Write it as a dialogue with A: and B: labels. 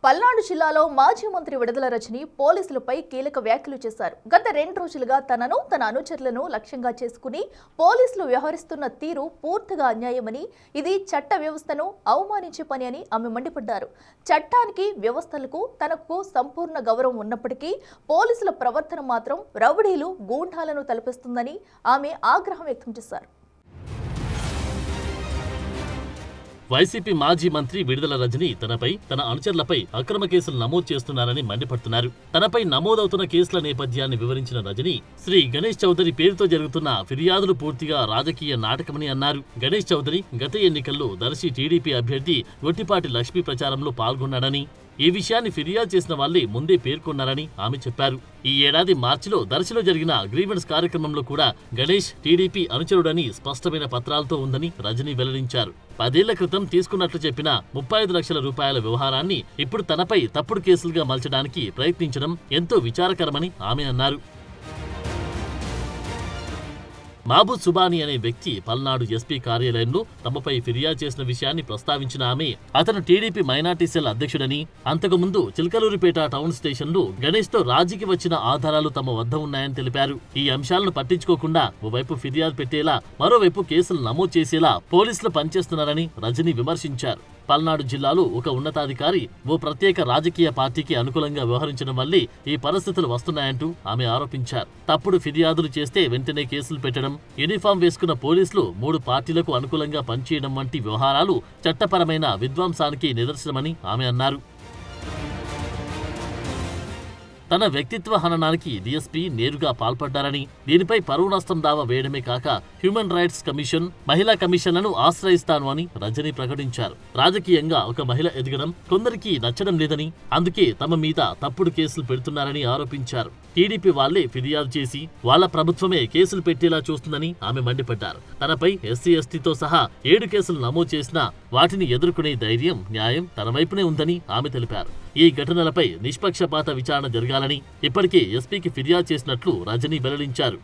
A: పల్నాడు జిల్లాలో మాజీ మంత్రి విడుదల రజని పోలీసులపై కీలక వ్యాఖ్యలు చేశారు. గత 2 రోజులుగా తనను తన అనుచరులను లక్ష్యంగా చేసుకుని పోలీసులు వ్యవహరిస్తున్న తీరు పూర్తిగా అన్యాయమని, ఇది చట్ట వ్యవస్థను అవమానించే పని అని ఆమె మండిపడ్డారు. చట్టానికి, వ్యవస్థలకు తనకు సంపూర్ణ గౌరవం ఉన్నప్పటికీ పోలీసుల ప్రవర్తన మాత్రం రౌడీలు, గూండాలను తలపిస్తుందని ఆమె ఆగ్రహం వ్యక్తం చేశారు.
B: వైసీపీ మాజీ మంత్రి విడుదల రజని తనపై, తన అనుచరులపై అక్రమ కేసులు నమోదు చేస్తున్నారని మండిపడుతున్నారు. తనపై నమోదవుతున్న కేసుల నేపథ్యాన్ని వివరించిన రజని, శ్రీ గణేష్ చౌదరి పేరుతో జరుగుతున్న ఫిర్యాదులు పూర్తిగా రాజకీయ నాటకమని అన్నారు. గణేష్ చౌదరి గత ఎన్నికల్లో దర్శి టీడీపీ అభ్యర్థి గొట్టిపాటి లక్ష్మీ ప్రచారంలో పాల్గొన్నాడని, ఈ విషయాన్ని ఫిర్యాదు చేసిన వాళ్లే ముందే పేర్కొన్నారని ఆమె చెప్పారు. ఈ ఏడాది మార్చిలో దర్శిలో జరిగిన గ్రీవెన్స్ కార్యక్రమంలో కూడా గణేష్ టీడీపీ అనుచరుడని స్పష్టమైన పత్రాలతో ఉందని రజని వెల్లడించారు. 10 ఏళ్ల క్రితం తీసుకున్నట్లు చెప్పిన 35 లక్షల రూపాయల వ్యవహారాన్ని ఇప్పుడు తనపై తప్పుడు కేసులుగా మలచడానికి ప్రయత్నించడం ఎంతో విచారకరమని ఆమె అన్నారు. మహబూబ్ సుబానీ అనే వ్యక్తి పల్నాడు ఎస్పీ కార్యాలయంలో తమపై ఫిర్యాదు చేసిన విషయాన్ని ప్రస్తావించిన ఆమె, అతను టీడీపీ మైనార్టీ సెల్ అధ్యక్షుడని, అంతకుముందు చిలకలూరిపేట టౌన్ స్టేషన్లో గణేష్ తో రాజీకి వచ్చిన ఆధారాలు తమ వద్ద ఉన్నాయని తెలిపారు. ఈ అంశాలను పట్టించుకోకుండా ఓవైపు ఫిర్యాదు పెట్టేలా, మరోవైపు కేసులు నమోదు చేసేలా పోలీసులు పనిచేస్తున్నారని రజని విమర్శించారు. పల్నాడు జిల్లాలో ఒక ఉన్నతాధికారి ఓ ప్రత్యేక రాజకీయ పార్టీకి అనుకూలంగా వ్యవహరించడం వల్లే ఈ పరిస్థితులు వస్తున్నాయంటూ ఆమె ఆరోపించారు. తప్పుడు ఫిర్యాదులు చేస్తే వెంటనే కేసులు పెట్టడం, యూనిఫామ్ వేసుకున్న పోలీసులు 3 పార్టీలకు అనుకూలంగా పనిచేయడం వంటి వ్యవహారాలు చట్టపరమైన విధ్వంసానికి నిదర్శనమని ఆమె అన్నారు. తన వ్యక్తిత్వ హననానికి డీఎస్పీ నేరుగా పాల్పడ్డారని, దీనిపై పరువు నష్టం దావా వేయడమే కాక హ్యూమన్ రైట్స్ కమిషన్, మహిళా కమిషన్లను ఆశ్రయిస్తాను అని రజని ప్రకటించారు. రాజకీయంగా ఒక మహిళ ఎదగడం కొందరికి నచ్చడం లేదని, అందుకే తమ మీద తప్పుడు కేసులు పెడుతున్నారని ఆరోపించారు. టీడీపీ వాళ్లే ఫిర్యాదు చేసి వాళ్ల ప్రభుత్వమే కేసులు పెట్టేలా చూస్తుందని ఆమె మండిపడ్డారు. తనపై ఎస్సీ ఎస్టీతో సహా 7 కేసులు నమోదు చేసినా వాటిని ఎదుర్కొనే ధైర్యం, న్యాయం తన వైపునే ఉందని ఆమె తెలిపారు. ఈ ఘటనలపై నిష్పక్షపాత విచారణ జరగాలని ఇప్పటికే ఎస్పీకి ఫిర్యాదు చేసినట్లు రజని వెల్లడించారు.